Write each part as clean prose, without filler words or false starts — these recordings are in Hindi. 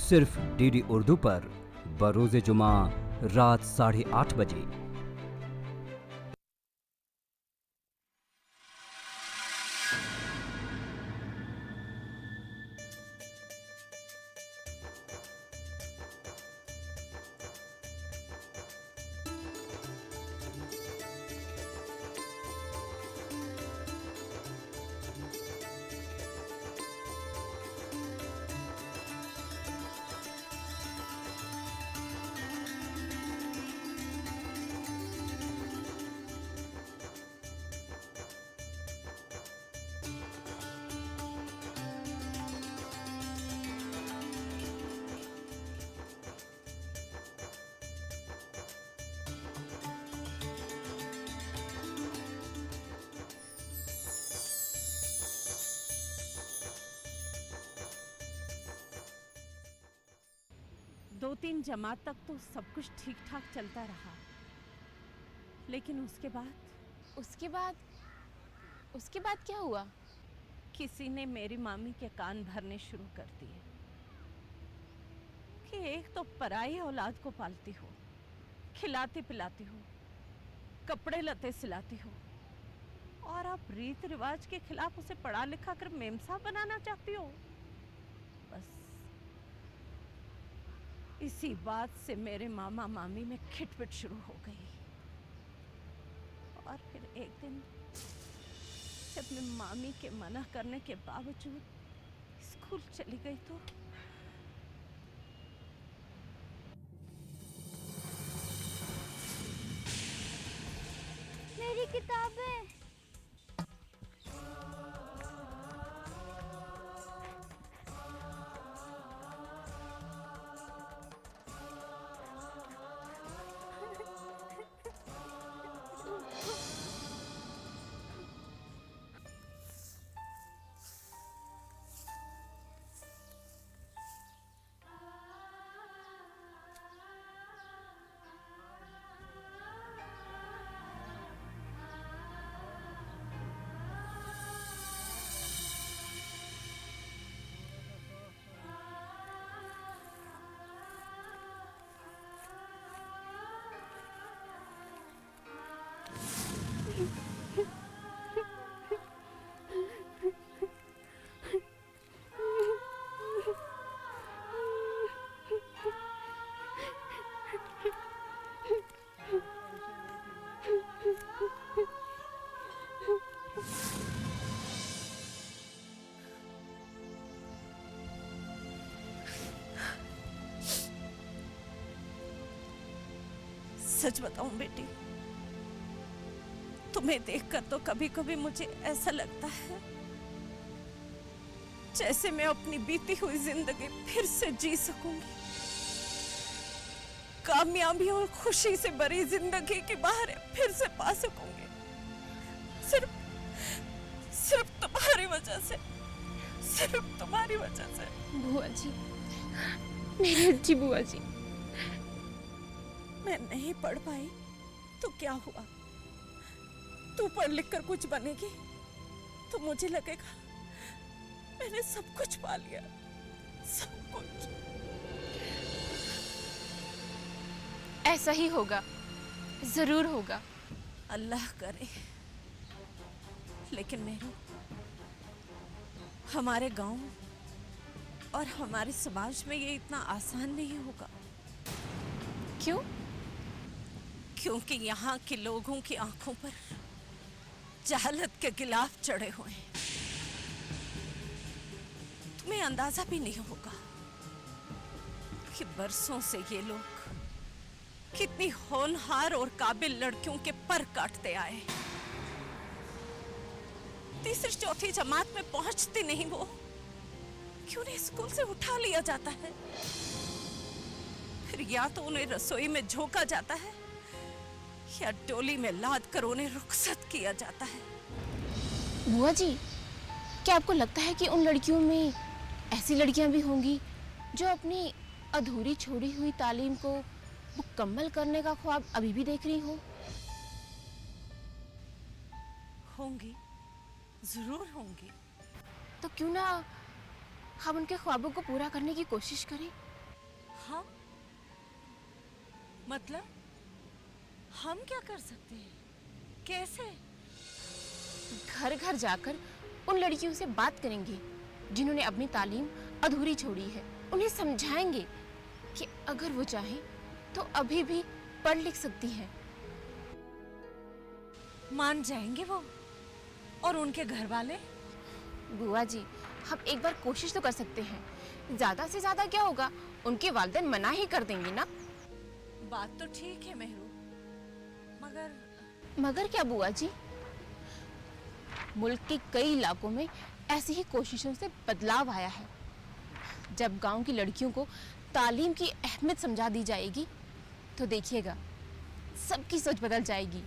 सिर्फ डीडी उर्दू पर बरोज़े जुमा रात 8:30 बजे। दो तीन जमात तक तो सब कुछ ठीक ठाक चलता रहा, लेकिन उसके बाद क्या हुआ? किसी ने मेरी मामी के कान भरने शुरू कर दिए कि एक तो पराई औलाद को पालती हो, खिलाती पिलाती हो, कपड़े लते सिलाती हो, और आप रीत रिवाज के खिलाफ उसे पढ़ा लिखा कर मेमसा बनाना चाहती हो। बस इसी बात से मेरे मामा मामी में खिटपिट शुरू हो गई। और फिर एक दिन जब मैं मामी के मना करने के बावजूद स्कूल चली गई तो मेरी किताबें। सच बताऊं बेटी, तुम्हें देखकर तो कभी कभी मुझे ऐसा लगता है जैसे मैं अपनी बीती हुई जिंदगी फिर से जी सकूंगी, कामयाबी और खुशी से भरी जिंदगी की बहारें फिर से पा सकूंगी, सिर्फ तुम्हारी वजह से, सिर्फ तुम्हारी वजह से। बुआ जी, मेरी अच्छी बुआ जी। मैं नहीं पढ़ पाई तो क्या हुआ? तू पढ़ लिख कर कुछ बनेगी तो मुझे लगेगा मैंने सब कुछ पा लिया, सब कुछ। ऐसा ही होगा, जरूर होगा। अल्लाह करे। लेकिन मेरू, हमारे गांव और हमारे समाज में ये इतना आसान नहीं होगा। क्यों? क्योंकि यहाँ के लोगों की आंखों पर जहालत के गिलाफ चढ़े हुए हैं। तुम्हें अंदाजा भी नहीं होगा कि बरसों से ये लोग कितनी होनहार और काबिल लड़कियों के पर काटते आए। तीसरी चौथी जमात में पहुंचती नहीं वो, क्यों नहीं स्कूल से उठा लिया जाता है, फिर या तो उन्हें रसोई में झोंका जाता है या डोली में लाद कर उन्हें रुखसत किया जाता है। बुआ जी, क्या आपको लगता है कि उन लड़कियों में ऐसी लड़कियां भी होंगी जो अपनी अधूरी छोड़ी हुई तालीम को मुकम्मल करने का ख्वाब अभी भी देख रही हो? होंगी, जरूर होंगी। तो क्यों ना हम उनके ख्वाबों को पूरा करने की कोशिश करें? हम मतलब हम क्या कर सकते हैं? कैसे? घर घर जाकर उन लड़कियों से बात करेंगे जिन्होंने अपनी तालीम अधूरी छोड़ी है। उन्हें समझाएंगे कि अगर वो चाहें तो अभी भी पढ़ लिख सकती हैं। मान जाएंगे वो? और उनके घर वाले? बुआ जी, हम एक बार कोशिश तो कर सकते हैं। ज्यादा से ज्यादा क्या होगा, उनके वालिदैन मना ही कर देंगे ना। बात तो ठीक है मेहरू, मगर क्या बुआ जी? मुल्क के कई इलाकों में ऐसी ही कोशिशों से बदलाव आया है। जब गांव की लड़कियों को तालीम की अहमियत समझा दी जाएगी तो देखिएगा सबकी सोच बदल जाएगी।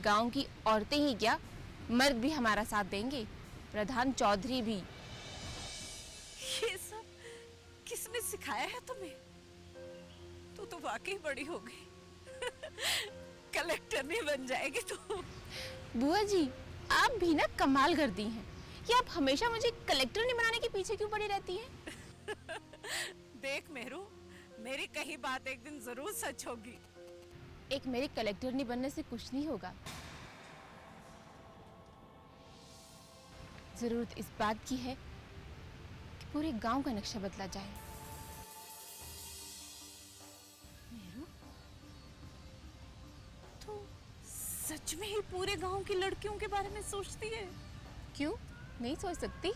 गांव की औरतें ही क्या, मर्द भी हमारा साथ देंगे, प्रधान चौधरी भी। ये सब किसने सिखाया है तुम्हें? तू तो वाकई बड़ी हो गई। कलेक्टर नहीं बन जाएगी तू। बुआ जी, आप भी ना कमाल कर दी हैं कि आप हमेशा मुझे कलेक्टर नहीं बनाने के पीछे क्यों पड़ी रहती हैं? देख मेहरू, मेरी कही बात एक दिन जरूर सच होगी। एक मेरे कलेक्टर नहीं बनने से कुछ नहीं होगा। जरूरत इस बात की है कि पूरे गांव का नक्शा बदला जाए। मेरू, तू सच में ही पूरे गांव की लड़कियों के बारे में सोचती है? क्यों नहीं सोच सकती?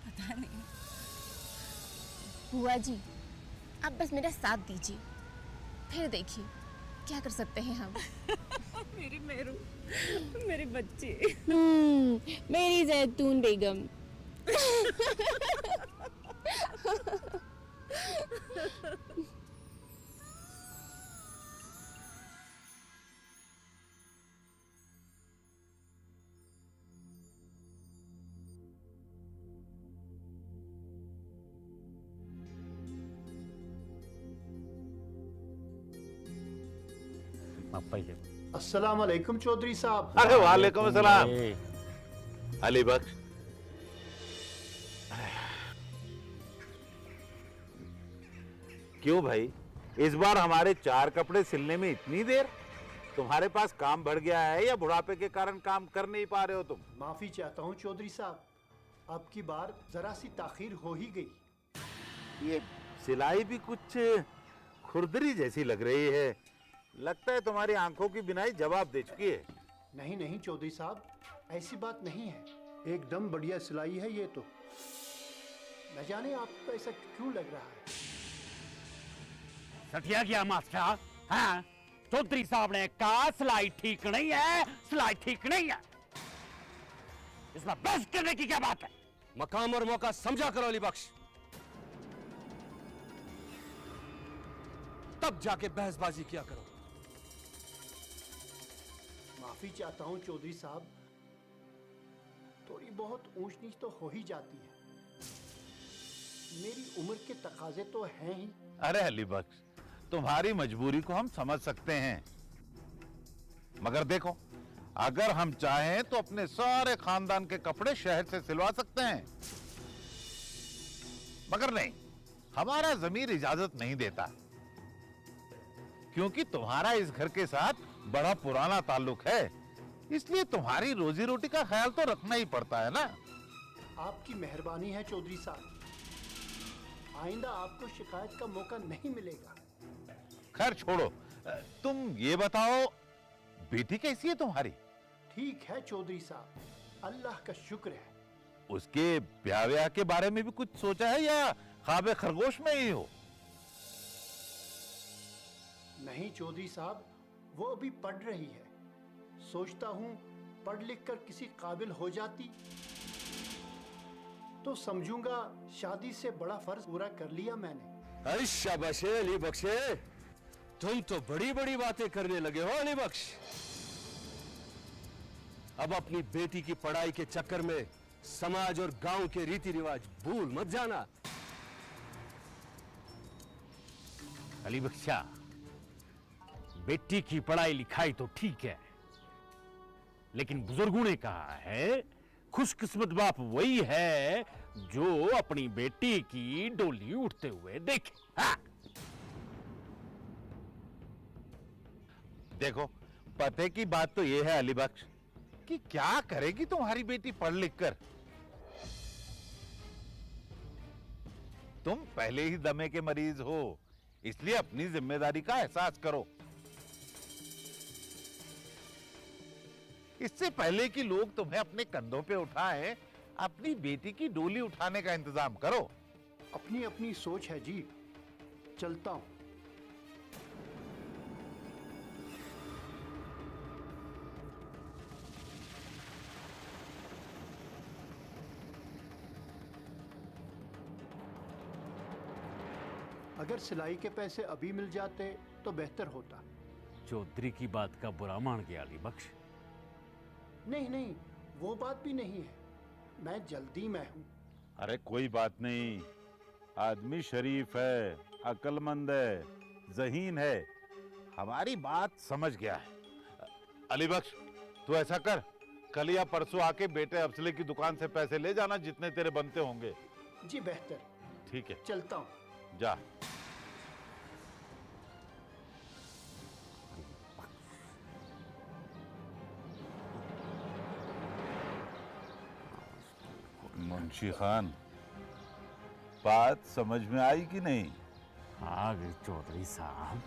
पता नहीं। बुआ जी, आप बस मेरा साथ दीजिए, फिर देखिए क्या कर सकते हैं हम। मेरी मेरू, मेरी बच्ची। मेरी जैतून बेगम। अस्सलाम वालेकुम चौधरी साहब। अरे वालेकुम सलाम। अली बख्श, क्यों भाई इस बार हमारे 4 कपड़े सिलने में इतनी देर? तुम्हारे पास काम बढ़ गया है या बुढ़ापे के कारण काम कर नहीं पा रहे हो तुम? माफी चाहता हूँ चौधरी साहब, अब की बार जरा सी ताखीर हो ही गई। ये सिलाई भी कुछ खुरदरी जैसी लग रही है। लगता है तुम्हारी आंखों की बिनाई जवाब दे चुकी है। नहीं नहीं चौधरी साहब, ऐसी बात नहीं है, एकदम बढ़िया सिलाई है ये तो। न जाने आपको ऐसा क्यों लग रहा है। सटिया गया मास्टर। हाँ, चौधरी साहब ने कहा सिलाई ठीक नहीं है, सिलाई ठीक नहीं है। इसमें बहस करने की क्या बात है? मकाम और मौका समझा करो अली बख्श, तब जाके बहसबाजी किया करो। माफी चाहता हूँ चौधरी साहब, थोड़ी बहुत ऊंच नीच तो हो ही जाती है। मेरी उम्र के तकाजे तो हैं ही। अरे अली बख्श, तुम्हारी मजबूरी को हम समझ सकते हैं, मगर देखो अगर हम चाहें तो अपने सारे खानदान के कपड़े शहर से सिलवा सकते हैं, मगर नहीं, हमारा ज़मीर इजाजत नहीं देता, क्योंकि तुम्हारा इस घर के साथ बड़ा पुराना ताल्लुक है, इसलिए तुम्हारी रोजी रोटी का ख्याल तो रखना ही पड़ता है ना। आपकी मेहरबानी है चौधरी साहब, आइंदा आपको शिकायत का मौका नहीं मिलेगा। खैर छोड़ो, तुम ये बताओ बेटी कैसी है तुम्हारी? ठीक है चौधरी साहब, अल्लाह का शुक्र है। उसके ब्याह के बारे में भी कुछ सोचा है या ख्वाब खरगोश में ही हो? नहीं चौधरी साहब, वो अभी पढ़ रही है। सोचता हूँ पढ़ लिख कर किसी काबिल हो जाती तो समझूंगा शादी से बड़ा फर्ज पूरा कर लिया मैंने। अरे शाबाशे अली बख्शे, तुम तो बड़ी बड़ी बातें करने लगे हो अली बख्श। अब अपनी बेटी की पढ़ाई के चक्कर में समाज और गांव के रीति रिवाज भूल मत जाना। अली बख्शा, बेटी की पढ़ाई लिखाई तो ठीक है, लेकिन बुजुर्गों ने कहा है खुशकिस्मत बाप वही है जो अपनी बेटी की डोली उठते हुए देखे। हाँ। देखो, पते की बात तो यह है अली बख्श कि क्या करेगी तुम्हारी बेटी पढ़ लिख कर। तुम पहले ही दमे के मरीज हो, इसलिए अपनी जिम्मेदारी का एहसास करो। इससे पहले कि लोग तुम्हें अपने कंधों पे उठाएं, अपनी बेटी की डोली उठाने का इंतजाम करो। अपनी अपनी सोच है जी, चलता हूं। अगर सिलाई के पैसे अभी मिल जाते तो बेहतर होता। चौधरी की बात का बुरा मान गया अली बख्श। नहीं नहीं, वो बात भी नहीं है, मैं जल्दी में हूं। अरे कोई बात नहीं, आदमी शरीफ है, अक्लमंद है, ज़हीन है, हमारी बात समझ गया है। अली बख्श, तू ऐसा कर, कल या परसों आके बेटे अफसले की दुकान से पैसे ले जाना, जितने तेरे बनते होंगे। जी बेहतर। ठीक है, चलता हूं। जा। मुंशी खान, बात समझ में आई कि नहीं? आ गई चौधरी साहब।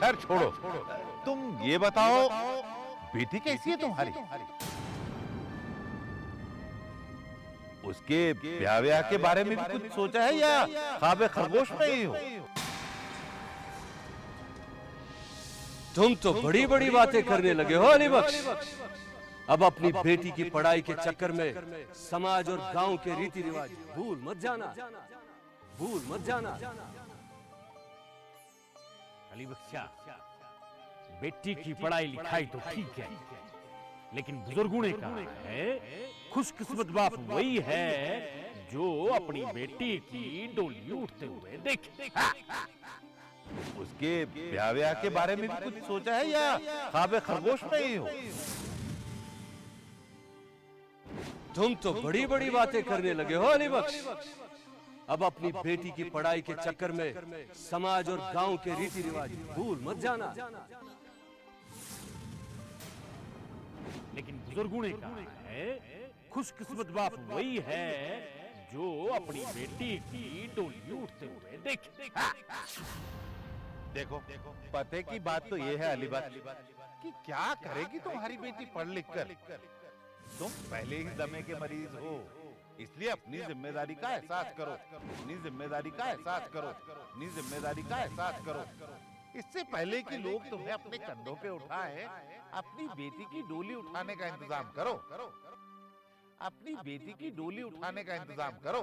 खैर छोड़ो, तुम ये बताओ बेटी कैसी है तुम्हारी? उसके ब्याह के बारे में भी कुछ सोचा है या ख्वाब खरगोश में ही हो? तुम तो बड़ी बड़ी बातें करने लगे हो अली बख्श। अब अपनी बेटी की पढ़ाई के चक्कर में समाज और गांव के रीति रिवाज भूल मत जाना, भूल मत जाना। अली बख्शा, बेटी की पढ़ाई लिखाई तो ठीक है, लेकिन बुजुर्गों ने कहा है खुशकिस्मत बाप वही है जो अपनी बेटी की डोली उठते हुए देखे। उसके ब्याह के बारे में भी कुछ सोचा है या ख्वाब खरगोश में ही हो? तुम तो बड़ी बड़ी बातें करने लगे हो अली बख्श। अब अपनी बेटी की पढ़ाई के चक्कर में समाज और गांव के रीति रिवाज भूल मत जाना। लेकिन बुजुर्गों ने कहा है खुशकिस्मत बाप वही है जो अपनी बेटी की डोली उठते हुए देखे। देखो, पते की बात तो ये है अली बख्श कि क्या करेगी तुम्हारी बेटी पढ़ लिख कर? तुम पहले ही दमे के मरीज हो, इसलिए अपनी जिम्मेदारी का एहसास करो, अपनी जिम्मेदारी का एहसास करो, अपनी जिम्मेदारी का एहसास करो। इससे पहले कि लोग तुम्हें अपने कंधों पे उठाएं, अपनी बेटी की डोली उठाने का इंतजाम करो, अपनी बेटी की डोली उठाने का इंतजाम करो।